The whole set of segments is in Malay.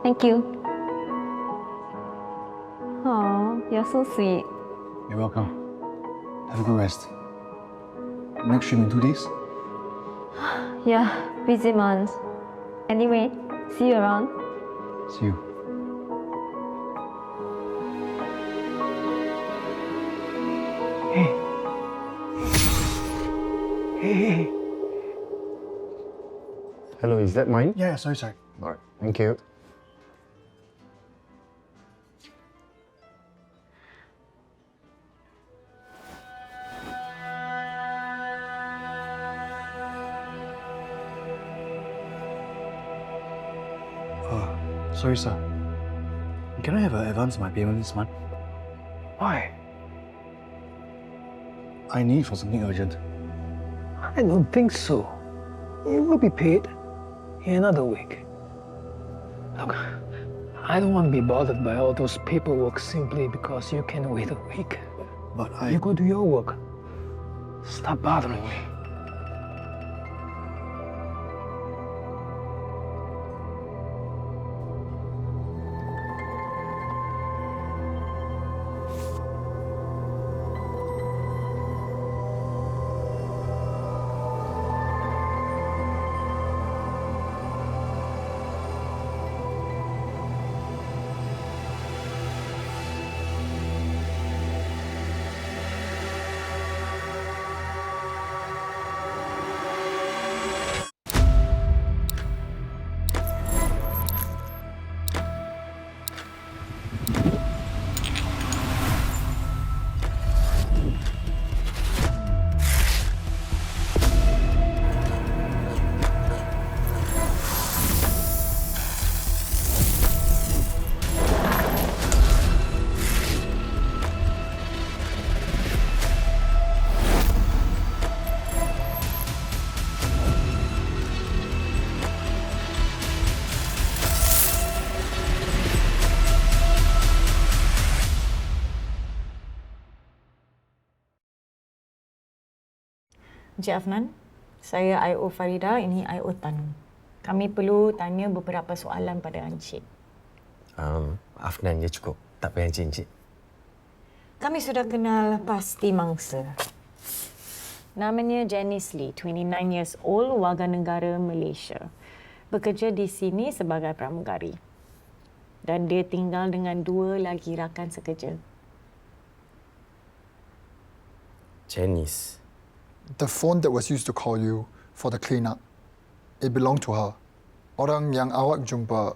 Thank you. Oh, you're so sweet. You're welcome. Have a good rest. Next stream in 2 days? Yeah, busy month. Anyway, see you around. See you. Hey. Hello, is that mine? Yeah, sorry. All right, thank you. Sorry, sir. Can I have an advance my payment this month? Why? I need for something urgent. I don't think so. You will be paid in another week. Look, I don't want to be bothered by all those paperwork simply because you can wait a week. But You go do your work. Stop bothering me. Encik Afnan, saya I.O. Farida, ini I.O. Tan. Kami perlu tanya beberapa soalan pada Encik. Afnan je cukup. Tak payah encik. Kami sudah kenal pasti mangsa. Namanya Janice Lee, 29 years old, warga negara Malaysia. Bekerja di sini sebagai pramugari. Dan dia tinggal dengan 2 lagi rakan sekerja. Janice. The phone that was used to call you for the cleanup, it belonged to her. Orang yang awak jumpa,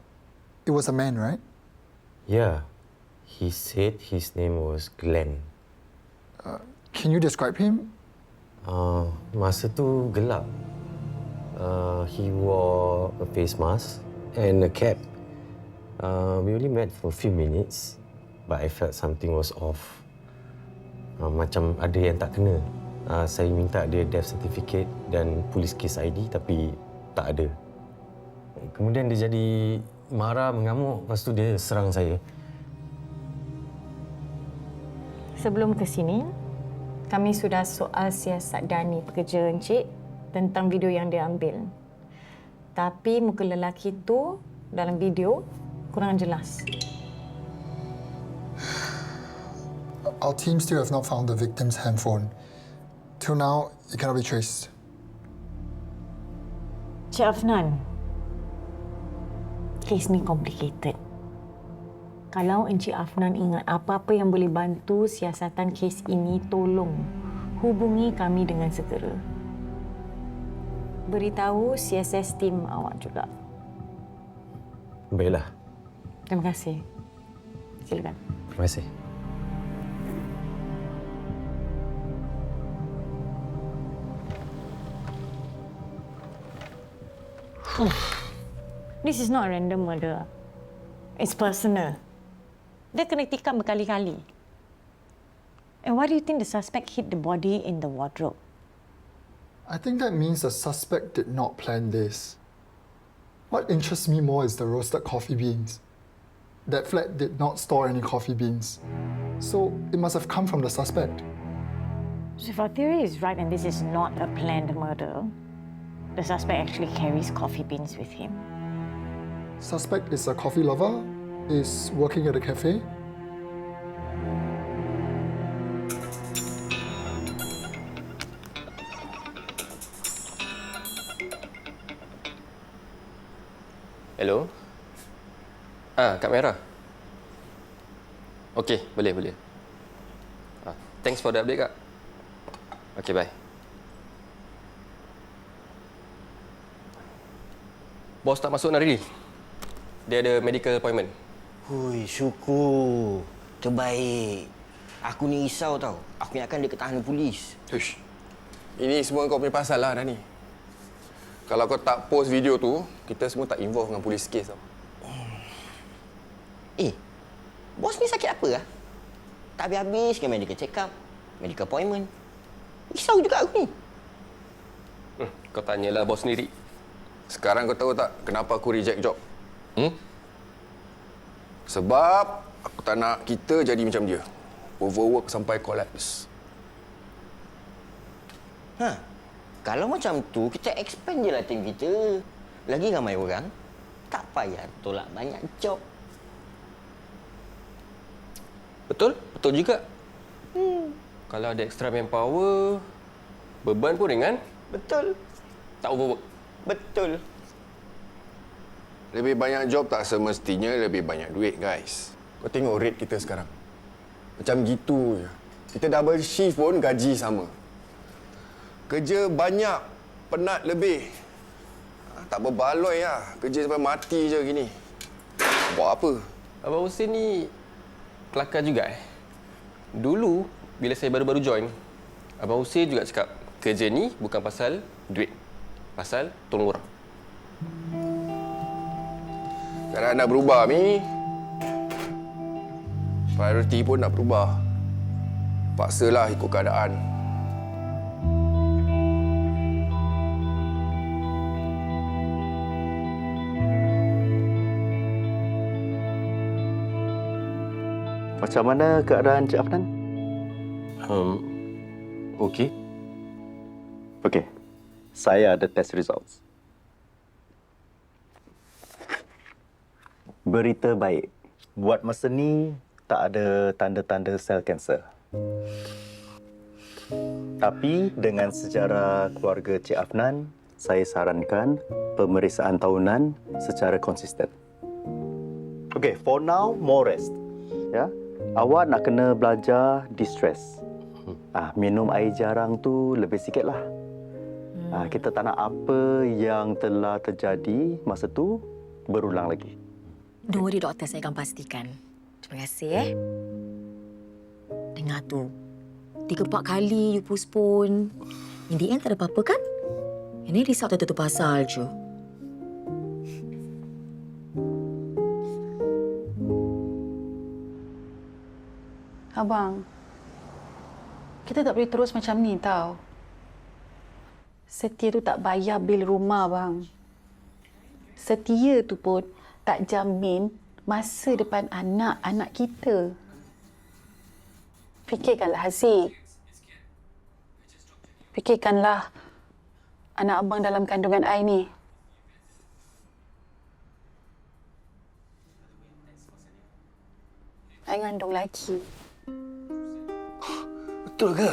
it was a man, right? Yeah. He said his name was Glenn. Can you describe him? Masa tu gelap. He wore a face mask and a cap. We only met for a few minutes, but I felt something was off. Macam ada yang tak kena. Saya minta dia death certificate dan police case ID tapi tak ada. Kemudian dia jadi marah, mengamuk, lepas tu dia serang saya. Sebelum ke sini, kami sudah soal siasat Dani pekerja Encik tentang video yang dia ambil. Tapi muka lelaki tu dalam video kurang jelas. Our team still have not found the victim's handphone. Till now, it cannot be traced. Cik Afnan, kes ni complicated. Kalau Encik Afnan ingat apa-apa yang boleh bantu siasatan kes ini, tolong hubungi kami dengan segera. Beritahu CSS team awak juga. Baiklah. Terima kasih. Silakan. Terima kasih. This is not a random murder. It's personal. Dia kena tikam berkali-kali. And why do you think the suspect hid the body in the wardrobe? I think that means the suspect did not plan this. What interests me more is the roasted coffee beans. That flat did not store any coffee beans. So it must have come from the suspect. So if our theory is right and this is not a planned murder, the suspect actually carries coffee beans with him. Suspect is a coffee lover, is working at a cafe. Hello? Kak Mairah. Okey, boleh. Thanks for the update, Kak. Okey, bye. Bos tak masuk hari ni. Dia ada medical appointment. Hui, syukur. Terbaik. Aku ni risau tau. Aku ingatkan dia ketahanan polis. Hush. Ini semua kau punya pasal lah, Dani. Kalau kau tak post video tu, kita semua tak involve dengan polis kes tau. Bos ni sakit apa lah? Tak habis-habis dengan medical check-up, medical appointment. Risau juga aku ni. Kau tanyalah bos sendiri. Sekarang kau tahu tak kenapa aku reject job? Sebab aku tak nak kita jadi macam dia. Overwork sampai collapse. Kalau macam tu, kita expand je lah tim kita. Lagi ramai orang, tak payah tolak banyak job. Betul? Betul juga. Kalau ada extra manpower, beban pun ringan. Betul. Tak overwork. Betul. Lebih banyak job tak semestinya lebih banyak duit, guys. Kau tengok rate kita sekarang. Macam gitu je. Kita double shift pun gaji sama. Kerja banyak, penat lebih. Tak berbaloi lah. Kerja sampai mati je gini. Buat apa? Abang Hussein ni kelakar juga Dulu, bila saya baru-baru join, Abang Hussein juga cakap, kerja ni bukan pasal duit. Pasal tolong orang. Sekarang nak berubah, Mi. Prioriti pun nak berubah. Paksalah ikut keadaan. Macam mana keadaan Cik Afnan? Okey. Okey. Saya ada test results. Berita baik. Buat masa ni, tak ada tanda-tanda sel kanser. Tapi dengan sejarah keluarga Cik Afnan, saya sarankan pemeriksaan tahunan secara konsisten. Okey, for now, more rest. Ya. Awak nak kena belajar distress. Minum air jarang tu lebih sikitlah. Kita tak nak apa yang telah terjadi masa tu berulang lagi. Don't worry, doktor. Saya akan pastikan. Terima kasih, Dengar tu. 3-4 kali you postpone. In the end, tak ada apa-apa kan? Ini risau tu pasal je. Abang, kita tak boleh terus macam ni tau. Setia tu tak bayar bil rumah, bang. Setia tu pun tak jamin masa depan anak-anak kita. Fikirkanlah, Haziq. Fikirkanlah anak abang dalam kandungan I ni. I ngandung lagi. Betul ke?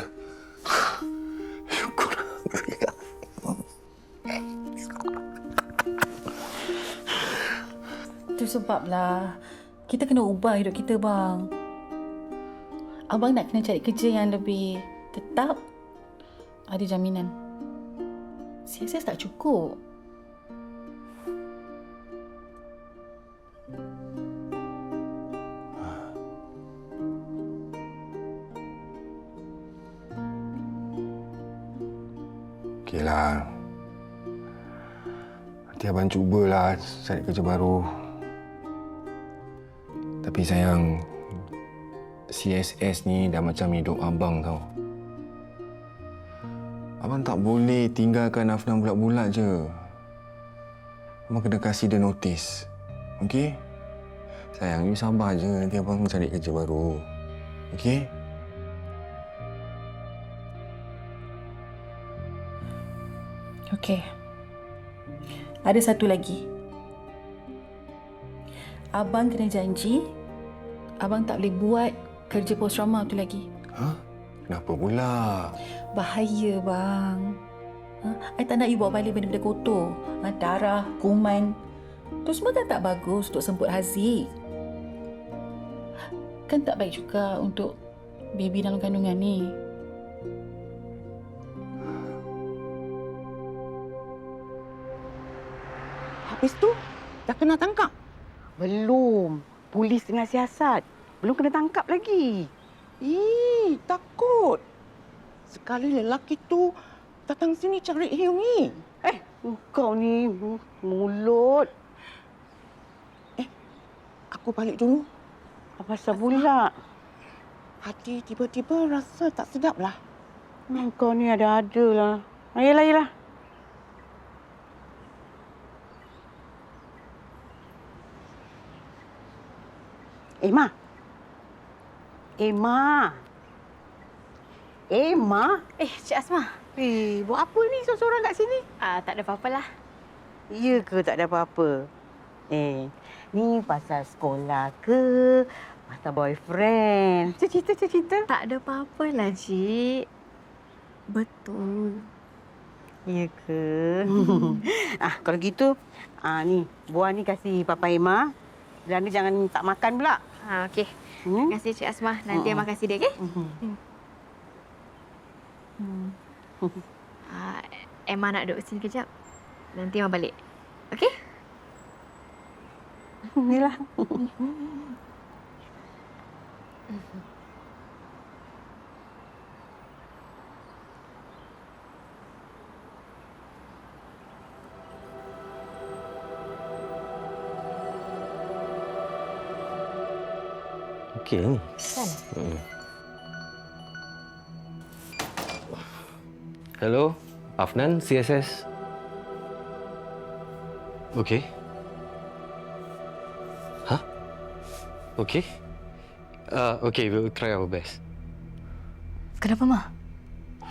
Itu sebablah kita kena ubah hidup kita, bang. Abang nak kena cari kerja yang lebih tetap, ada jaminan. CSS tak cukup. Okeylah. Nanti abang cubalah cari kerja baru. Tapi sayang, CSS ni dah macam hidup abang tau. Abang tak boleh tinggalkan Afnan bulat-bulat je. Abang kena kasih dia notis. Okey? Sayang, you sabar je. Nanti abang cari kerja baru. Okey? Okey. Ada satu lagi. abang kena janji, abang tak boleh buat kerja pos-trauma tu lagi. Hah? Kenapa pula? Bahaya, bang. I tak nak you bawa balik benda-benda kotor. Darah, kuman. Tu semua kan tak bagus untuk semput haziq. Kan tak baik juga untuk baby dalam kandungan ni. Habis tu, dah kena tangkap? Belum. Polis tengah siasat. Belum kena tangkap lagi. Ih, takut. Sekali lelaki tu datang sini cari hiu ni. Kau ni mulut. Aku balik dulu. Apa pasal pula? Hati tiba-tiba rasa tak sedap lah. Kau ni ada-ada lah. Yelah. Ma. Cik Asmah. Buat apa ni seorang-seorang kat sini? Tak ada apa-apalah. Ya ke tak ada apa-apa? Ni pasal sekolah ke? Pasal boyfriend? Cerita. Tak ada apa-apalah, Cik. Betul. Ya ke? Kalau gitu, ni buah ni kasih Papa Emma. Belanda jangan tak makan pula. Okey. Terima kasih, Cik Asmah. Nanti Emma kasih dia, okey? Emma nak duduk sini kejap. Nanti Emma balik. Okey? Inilah. Okey ni. Kan? Hello, Afnan, CSS. Okey. Hah? Okey. Okay, we'll try our best. Kenapa, Ma?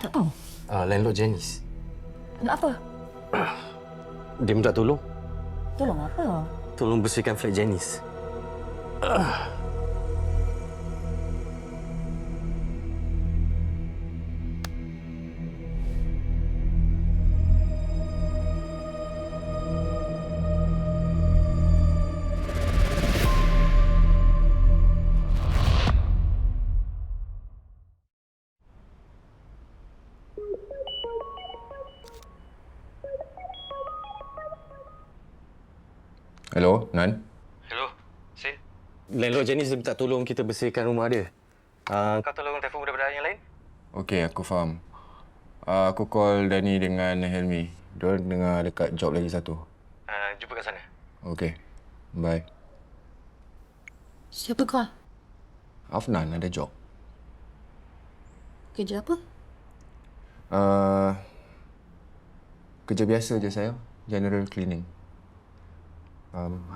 Tak tahu. Landlord Janice. Nak apa? Dia minta tolong. Tolong apa? Tolong bersihkan flat Janice. Hello, Nan? Hello, Sid. Landlord Janice dia minta tolong kita bersihkan rumah dia. Kau tolong telefon budak-budak yang lain? Okey, aku faham. Aku call Dani dengan Helmi. Diorang tengah dekat job lagi satu. Jumpa kat sana. Okey, bye. Siapa kau? Afnan ada job. Kerja apa? Kerja biasa je saya. General cleaning.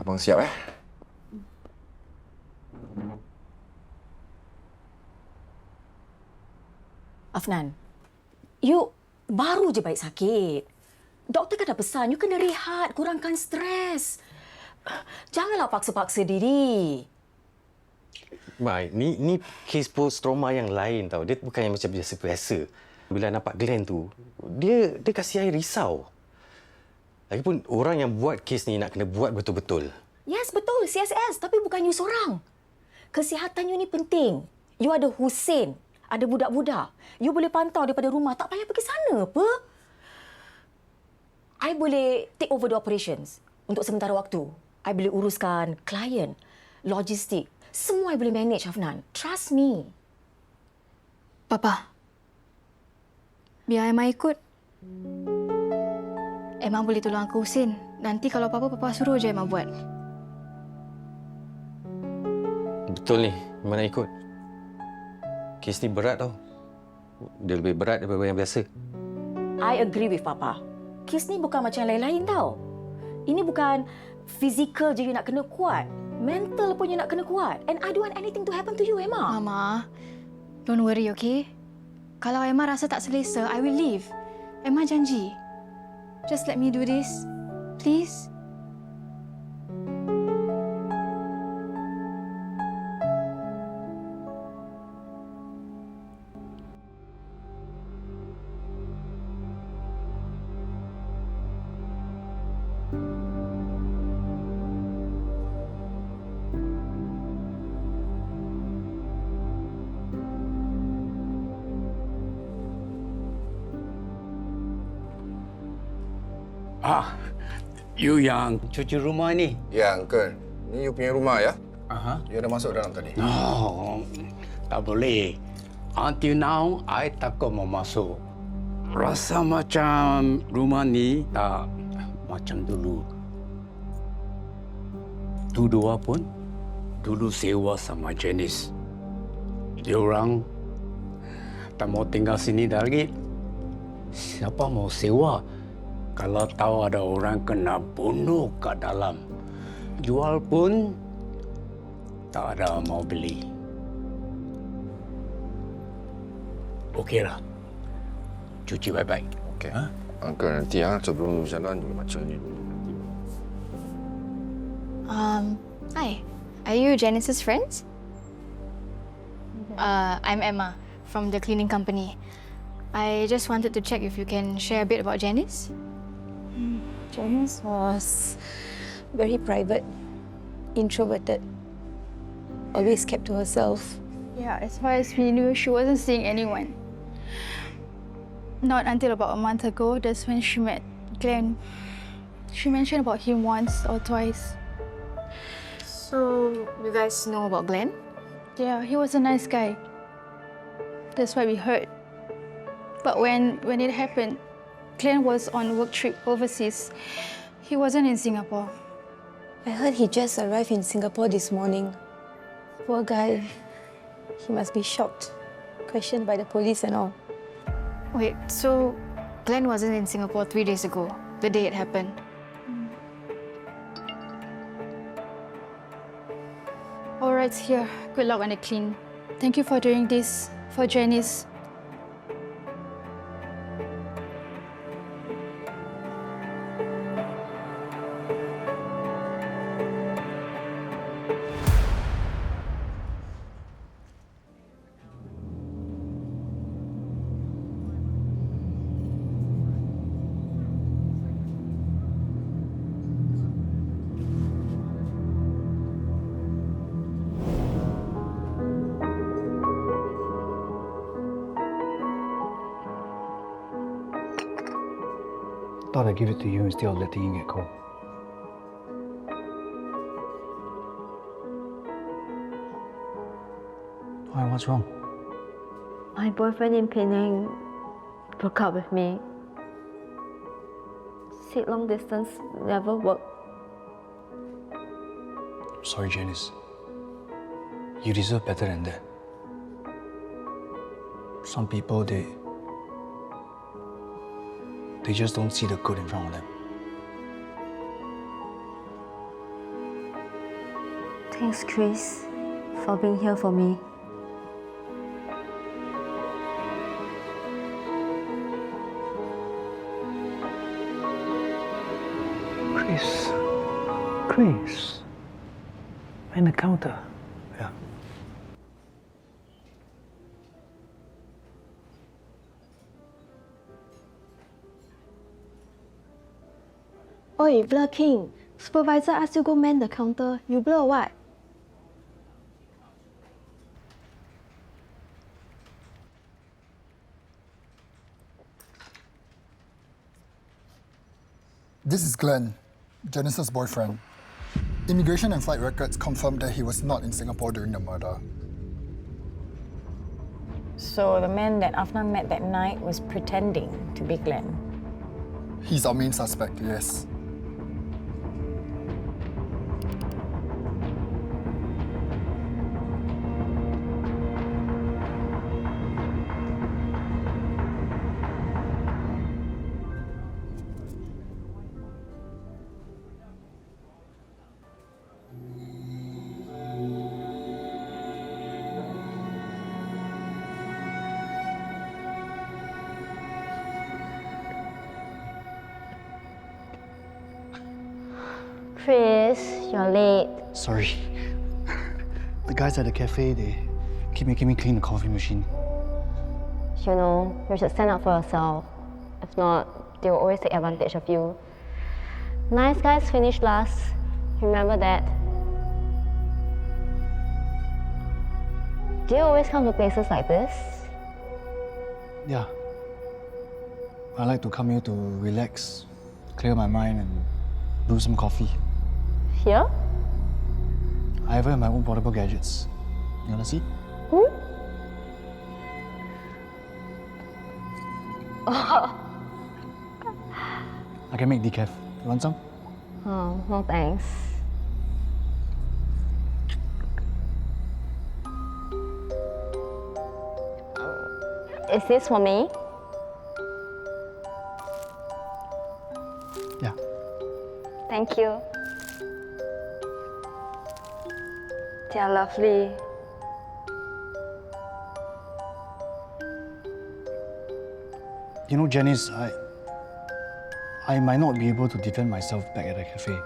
Abang siap Afnan, you baru je baik sakit. Doktor kan dah pesan, you kena rehat, kurangkan stres. Janganlah paksa-paksa diri. Mai, ni kes pos-trauma yang lain tau. Dia bukan yang macam biasa-biasa. Bila nampak Glenn tu, dia kasih air risau. Lagipun orang yang buat kes ni nak kena buat betul-betul. Yes, betul. CSS. Tapi bukan you seorang. Kesihatan you ni penting. You ada Hussein. Ada budak-budak. You boleh pantau daripada rumah. Tak payah pergi sana apa. I boleh take over the operations. Untuk sementara waktu. I boleh uruskan klien, logistik. Semua I boleh manage, Afnan. Trust me. Papa. Biar Emma ikut. Emma boleh tolong Uncle Hussein. Nanti kalau apa-apa, Papa suruh je Emma buat. Betul ni. Mana ikut. Kes ni berat tau. Dia lebih berat daripada yang biasa. I agree with Papa. Kes ni bukan macam lain-lain tau. Ini bukan fizikal je you nak kena kuat. Mental pun you nak kena kuat. And I don't want anything to happen to you, Emma. Mama, don't worry, okay? Kalau Emma rasa tak selesa, I will leave. Emma janji. Just let me do this, please. You yang cuci rumah ni? Ya, Uncle. Ni you punya rumah ya? Aha. You dah masuk dalam tadi. No, tak boleh. Until now, I takut mau masuk. Rasa macam rumah ni tak macam dulu. Tu dua pun dulu sewa sama Janice. Diorang tak mau tinggal sini lagi. Siapa mau sewa? Kalau tahu ada orang kena bunuh kat dalam, jual pun tak ada mau beli. Okeylah. Cuci baik-baik. Okey. Uncle, nanti sebelum jalan juga macam ni dulu. Hi. Are you Janice's friends? I'm Emma from the cleaning company. I just wanted to check if you can share a bit about Janice. Janice was very private, introverted, always kept to herself. Yeah, as far as we knew, she wasn't seeing anyone. Not until about a month ago, that's when she met Glenn. She mentioned about him once or twice. So, you guys know about Glenn? Yeah, he was a nice guy. That's what we heard. But when it happened, Glenn was on a work trip overseas. He wasn't in Singapore. I heard he just arrived in Singapore this morning. Poor guy. He must be shocked, questioned by the police and all. Wait, so Glenn wasn't in Singapore 3 days ago, the day it happened? All right, here. Good luck when they clean. Thank you for doing this for Janice. Thought I'd give it to you instead of letting it get cold. Why? What's wrong? My boyfriend in Penang broke up with me. Said long distance never worked. Sorry, Janice. You deserve better than that. Some people, they just don't see the good in front of them. Thanks, Chris, for being here for me. Chris, behind the counter. Yeah. Oi, Blur King. Supervisor asked you go man the counter. You blur what? This is Glenn, Janice's boyfriend. Immigration and flight records confirmed that he was not in Singapore during the murder. So the man that Afnan met that night was pretending to be Glenn. He's our main suspect, yes. Chris, you're late. Sorry. The guys at the cafe, they keep making me clean the coffee machine. You know, you should stand up for yourself. If not, they will always take advantage of you. Nice guys finish last. Remember that. Do you always come to places like this? Yeah. I like to come here to relax, clear my mind and brew some coffee. Here? I even have my own portable gadgets. You wanna see? Oh, I can make decaf. You want some? oh, no thanks. Is this for me? Yeah. Thank you. They are lovely. You know, Janice, I might not be able to defend myself back at the cafe.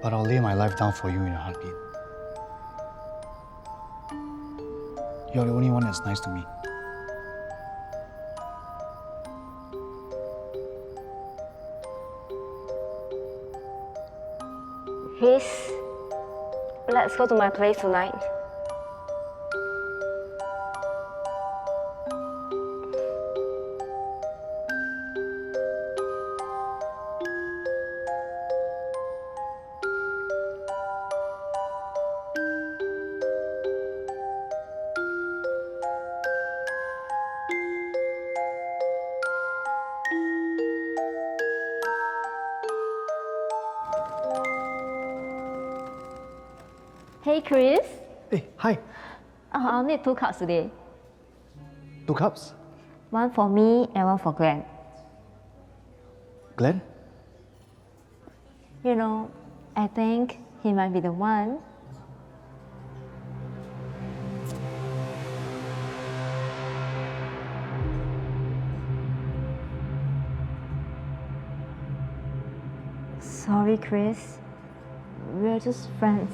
But I'll lay my life down for you in a heartbeat. You're the only one that's nice to me. Chris, let's go to my place tonight. Hey, Chris. Hey, hi. I'll need 2 cups today. 2 cups? One for me and one for Glenn. Glenn? You know, I think he might be the one. Sorry, Chris. We're just friends.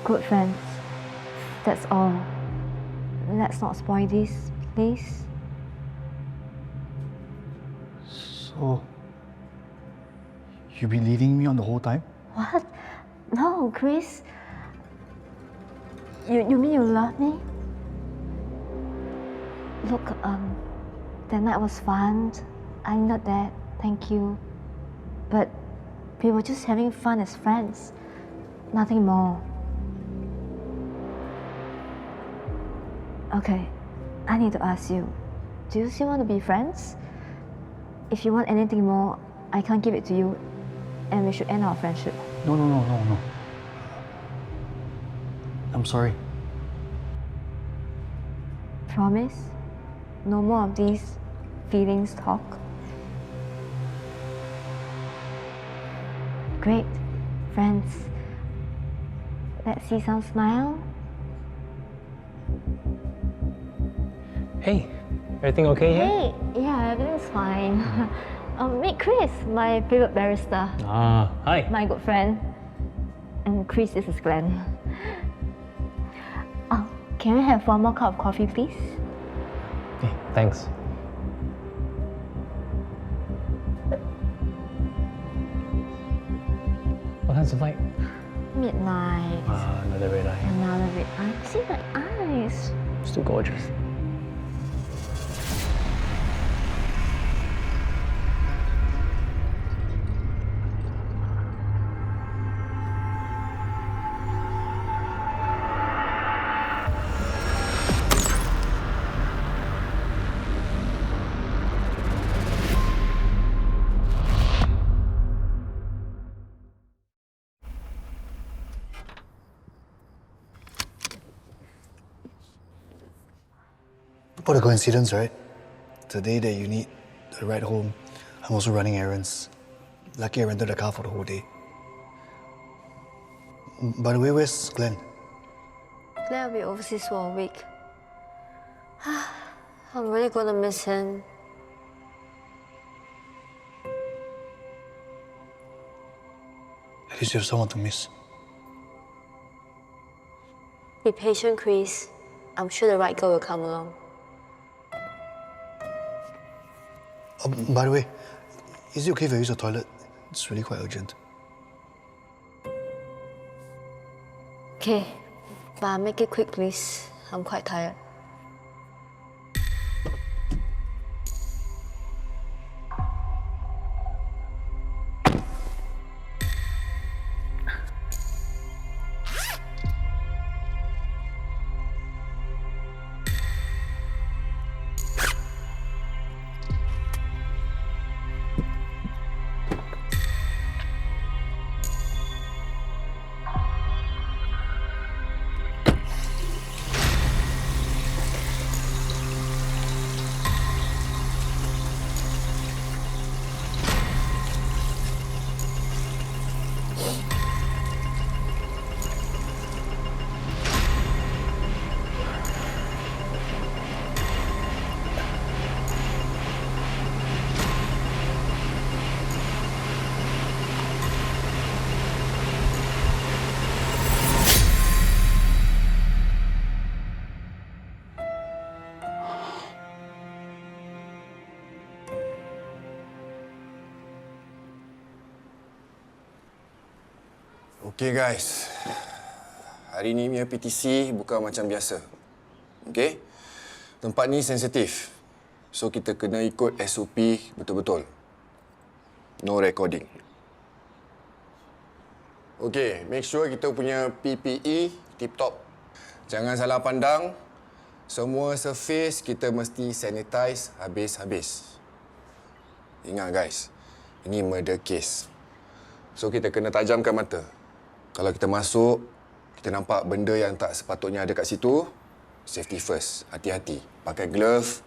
Good friends. That's all. Let's not spoil this, please. So, you've been leading me on the whole time? What? No, Chris. You mean you love me? Look, that night was fun. I needed that. Thank you. But we were just having fun as friends. Nothing more. Okay, I need to ask you. Do you still want to be friends? If you want anything more, I can't give it to you, and we should end our friendship. No. I'm sorry. Promise? No more of these feelings talk? Great. Friends. Let's see some smile. Hey, everything okay here? Hey, yeah, everything's fine. Meet Chris, my favorite barrister. Ah, hi. My good friend. And Chris, this is Glenn. Oh, can we have 1 more cup of coffee, please? Hey, thanks. What time's the flight? Midnight. Another red eye. Another red eye. See my eyes. Still gorgeous. What a coincidence, right? The day that you need a ride home, I'm also running errands. Lucky I rented a car for the whole day. By the way, where's Glenn? Glenn will be overseas for a week. I'm really gonna miss him. At least you have someone to miss. Be patient, Chris. I'm sure the right girl will come along. By the way, is it okay if I use the toilet? It's really quite urgent. Okay, but make it quick, please. I'm quite tired. Okay guys, hari ni punya PTC bukan macam biasa. Okay? Tempat ni sensitif. So kita kena ikut SOP betul-betul. No recording. Okay, make sure kita punya PPE tip-top. Jangan salah pandang. Semua surface kita mesti sanitize habis-habis. Ingat guys, ini murder case. So kita kena tajamkan mata. Kalau kita masuk, kita nampak benda yang tak sepatutnya ada kat situ, safety first. Hati-hati. Pakai glove,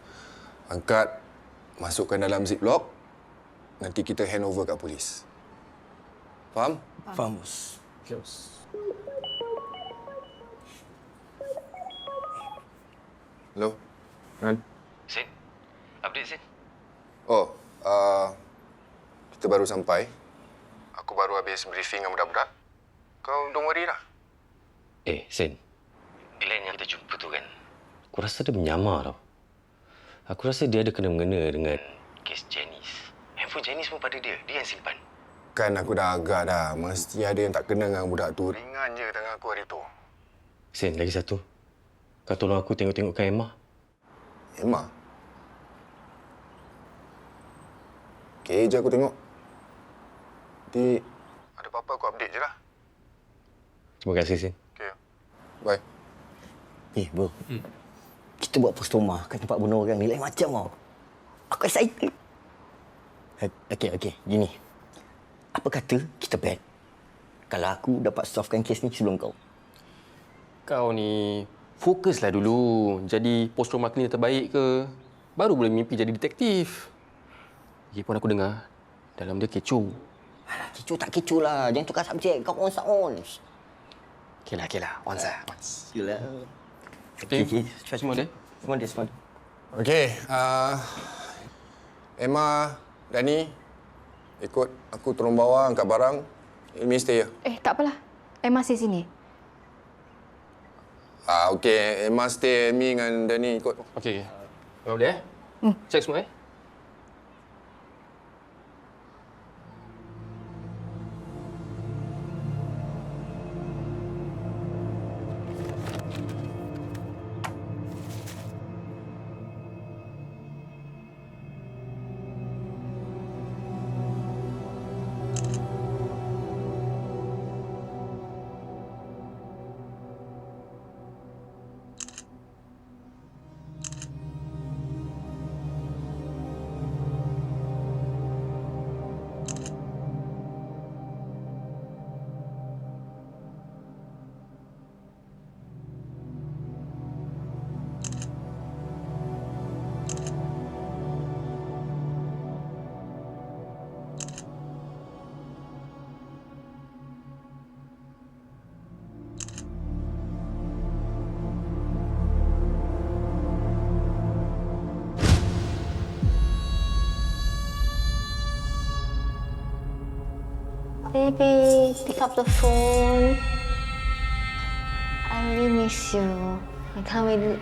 angkat, masukkan dalam ziplock. Nanti kita hand over kat polis. Faham? Faham, bos. Okay, bos. Hello? Ran? Sin, update Sin. Oh, kita baru sampai. Aku baru habis briefing dengan budak-budak. Kau don't worry lah. Sin. Glenn yang kita jumpa tu kan, aku rasa dia menyamar tau. Aku rasa dia ada kena-mengena dengan kes Janice. Handphone Janice pun pada dia. Dia yang simpan. Kan aku dah agak dah. Mesti ada yang tak kena dengan budak tu. Ringan je tangan aku hari tu. Sin, lagi satu. Kau tolong aku tengok-tengokkan Emma. Emma? Okey je aku tengok. Nanti ada apa-apa aku update je lah. Terima kasih, Sin. Okey. Bye. Bro. Kita buat pos-trauma kat tempat bunuh orang ni lain macam tau. Aku excited. Okey. Gini. Apa kata kita bet kalau aku dapat solvekan kes ni sebelum kau? Kau ni fokuslah dulu. Jadi pos-trauma cleaner terbaik ke? Baru boleh mimpi jadi detektif. Lagipun aku dengar dalam dia kecoh. Alah, kecoh tak kecoh lah. Jangan tukar subjek. Kau on. Okeylah. On. Yelah. Okay. Semua ada? Semua ada. Okey. Emma, Dani, ikut aku turun bawah, angkat barang. Ilmi stay ya. Tak apalah. Masih sini. Okey. Emma stay, Ilmi dengan Dani ikut. Okey. Kau boleh Cek semua Baby, pick up the phone. I really miss you. I can't wait.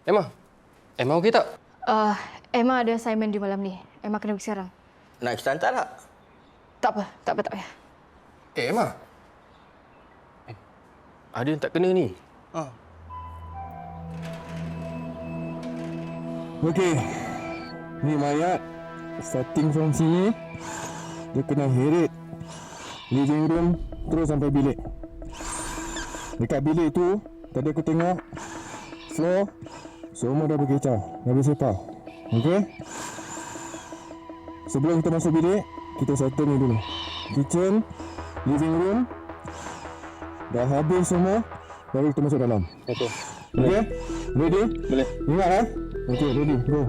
Emma okey tak? Emma ada assignment di malam ni. Emma kena pergi sekarang. Nak kita hantar tak? Tak apa. Emma. Ada yang tak kena ni. Okey. Ni mayat. Starting from sini. Dia kena heret living room terus sampai bilik. Dekat bilik tu, tadi aku tengok floor semua dah berkecah, dah bersepah. Okey? Sebelum kita masuk bilik, kita settle ni dulu. Kitchen, living room dah habis semua, baru kita masuk dalam. Okey. Okey? Ready? Boleh. Ingat Okey, ready. Go.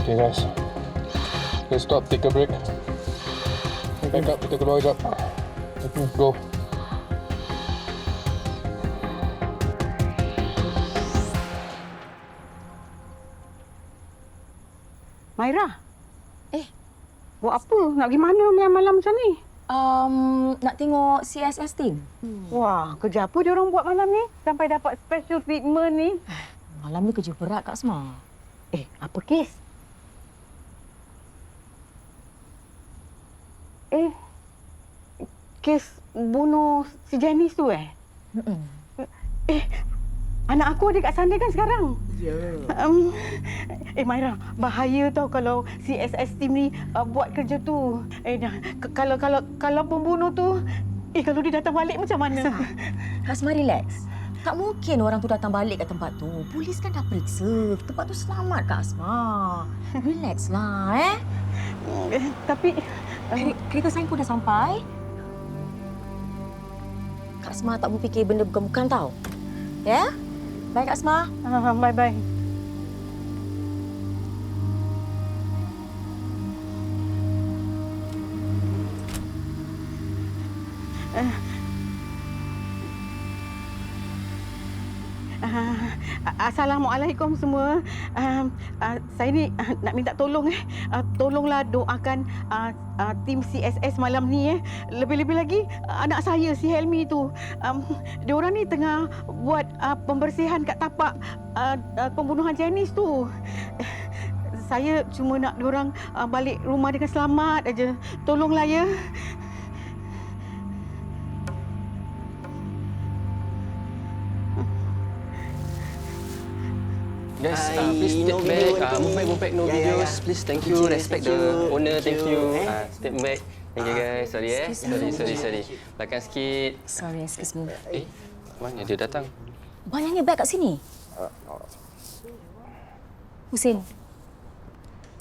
Okay guys, let's stop, take a break. Back up, kita keluar sekejap. Okay, go. Mairah. Buat apa? Nak pergi mana malam macam ni? Nak tengok CSS team. Wah, kerja apa dia orang buat malam ni? Sampai dapat special treatment ni. Malam ni kerja berat Kak Asmah. Apa kes? Kes bunuh si Janice tu anak aku ada kat sana kan sekarang? Ya. Mairah, bahaya tau kalau si SS team ni buat kerja tu. Kalau pembunuh tu, kalau dia datang balik macam mana? Kak Asmah relax. Tak mungkin orang tu datang balik kat tempat tu. Polis kan dah periksa. Tempat tu selamat Kak Asmah. Relax lah Tapi kereta saya pun dah sampai. Kak Asmah tak berfikir benda bukan-bukan tau. Ya? Bye Kak Asmah. Bye-bye. Assalamualaikum semua. Saya ni nak minta tolong tolonglah doakan tim CSS malam ni Lebih-lebih lagi anak saya si Helmi tu. Diorang ni tengah buat pembersihan kat tapak pembunuhan Janice tu. Saya cuma nak diorang balik rumah dengan selamat aja. Tolonglah ya. Guys, please step back. Move back, no videos. Please, thank you. Respect the owner, thank you. Step back. Thank you guys. Sorry Sorry. Belakang sikit. Sorry, excuse me. Mana dia datang? Banyaknya beg kat sini. Husin,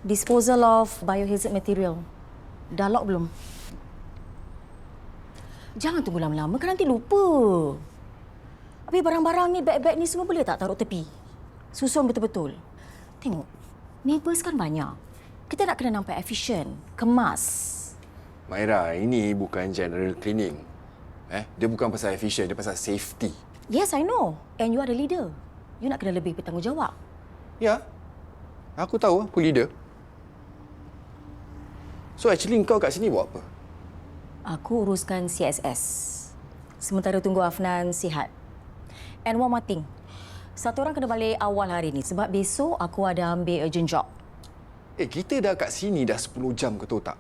disposal of biohazard material. Dah lock belum? Jangan tunggu lama-lama, kan nanti lupa. Habis barang-barang ni, beg-beg ni semua boleh tak taruh tepi? Susun betul-betul. Tengok, Neighbours kan banyak. Kita nak kena nampak efisien, kemas. Mairah, ini bukan general cleaning. Dia bukan pasal efisien, dia pasal safety. Yes, I know. And you are the leader. You nak kena lebih bertanggungjawab. Ya, aku tahu aku leader. So actually kau kat sini buat apa? Aku uruskan CSS. Sementara tunggu Afnan sihat. And one more thing. Satu orang kena balik awal hari ni sebab besok aku ada ambil urgent job. Kita dah kat sini dah 10 jam ke tahu tak?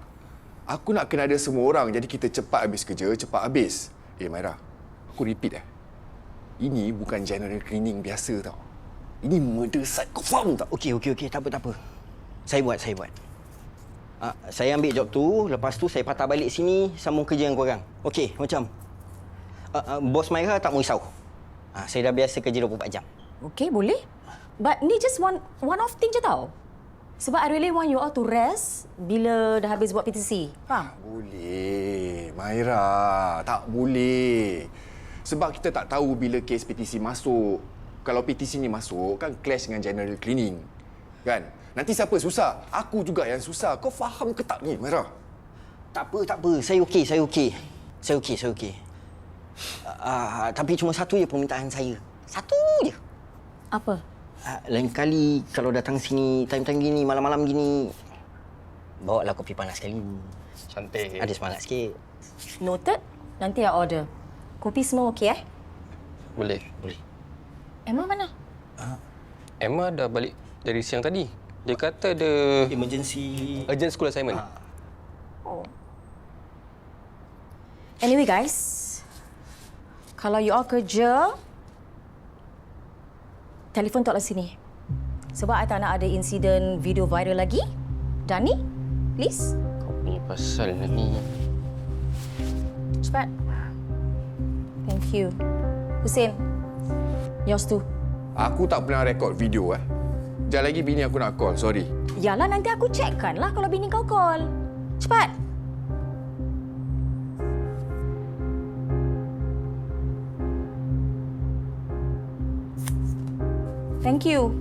Aku nak kena ada semua orang jadi kita cepat habis kerja, cepat habis. Mairah, aku repeat Ini bukan general cleaning biasa tau. Ini murder site, kau faham tak? Okey. Tak apa. Saya buat. Saya ambil job tu, lepas tu saya patah balik sini, sambung kerja dengan korang. Okey, macam bos Mairah tak mau risau. Saya dah biasa kerja 24 jam. Okey, boleh. But ni just one-off thing je tau. Sebab I really want you all to rest bila dah habis buat PTC. Faham? Boleh. Mairah, tak boleh. Sebab kita tak tahu bila kes PTC masuk. Kalau PTC ni masuk, kan clash dengan general cleaning. Kan? Nanti siapa susah? Aku juga yang susah. Kau faham ke tak ni, Mairah? Tak apa. Saya okey. Tapi cuma satu je permintaan saya. Satu je. Apa? Lain kali kalau datang sini time-time gini, malam-malam gini, bawalah kopi panas sekali. Cantik. Ada semangat sikit. Noted. Nanti I order. Kopi semua okey Boleh. Emma mana? Emma dah balik dari siang tadi. Dia kata ada urgent school assignment. Oh. Anyway guys, kalau you all kerja, telefon tolak sini. Sebab I tak nak ada insiden video viral lagi. Dani, please. Kau punya pasal ni. Cepat. Thank you. Hussein, yours too. Aku tak pernah rekod video Sekejap lagi bini aku nak call, sorry. Yalah, nanti aku checkkan lah kalau bini kau call. Cepat. Thank you.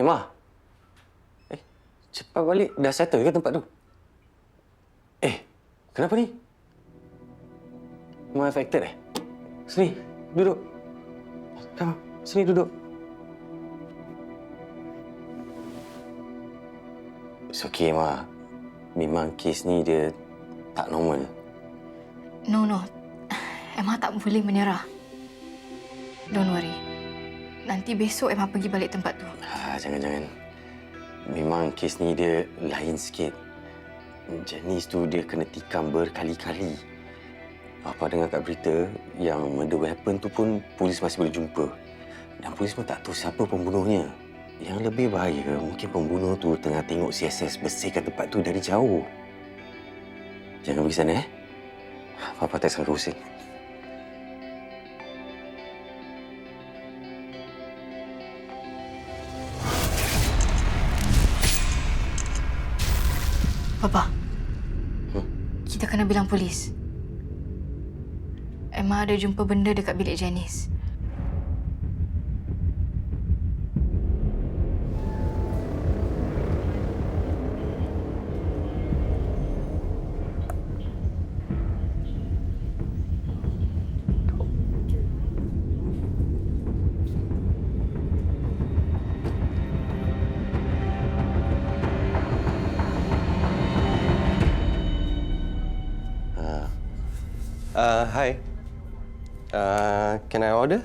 Ma. Cepat balik. Dah settle ke tempat tu? Kenapa ni? Ma affected Sini, duduk. Come, sini duduk. It's okay, Ma. Memang kes ni dia tak normal. No. Emma tak boleh menyerah. Don't worry. Nanti besok Emma pergi balik tempat tu. Jangan. Memang kes ni dia lain sikit. Janice tu dia kena tikam berkali-kali. Apa dengar kat berita yang murder weapon tu pun polis masih boleh jumpa. Dan polis pun tak tahu siapa pembunuhnya. Yang lebih bahaya, mungkin pembunuh tu tengah tengok CSS bersihkan tempat tu dari jauh. Jangan pergi sana, Papa tekskan ke Hussein. Papa, kita kena bilang polis. Emma ada jumpa benda dekat bilik Janice. Hi. Can I order?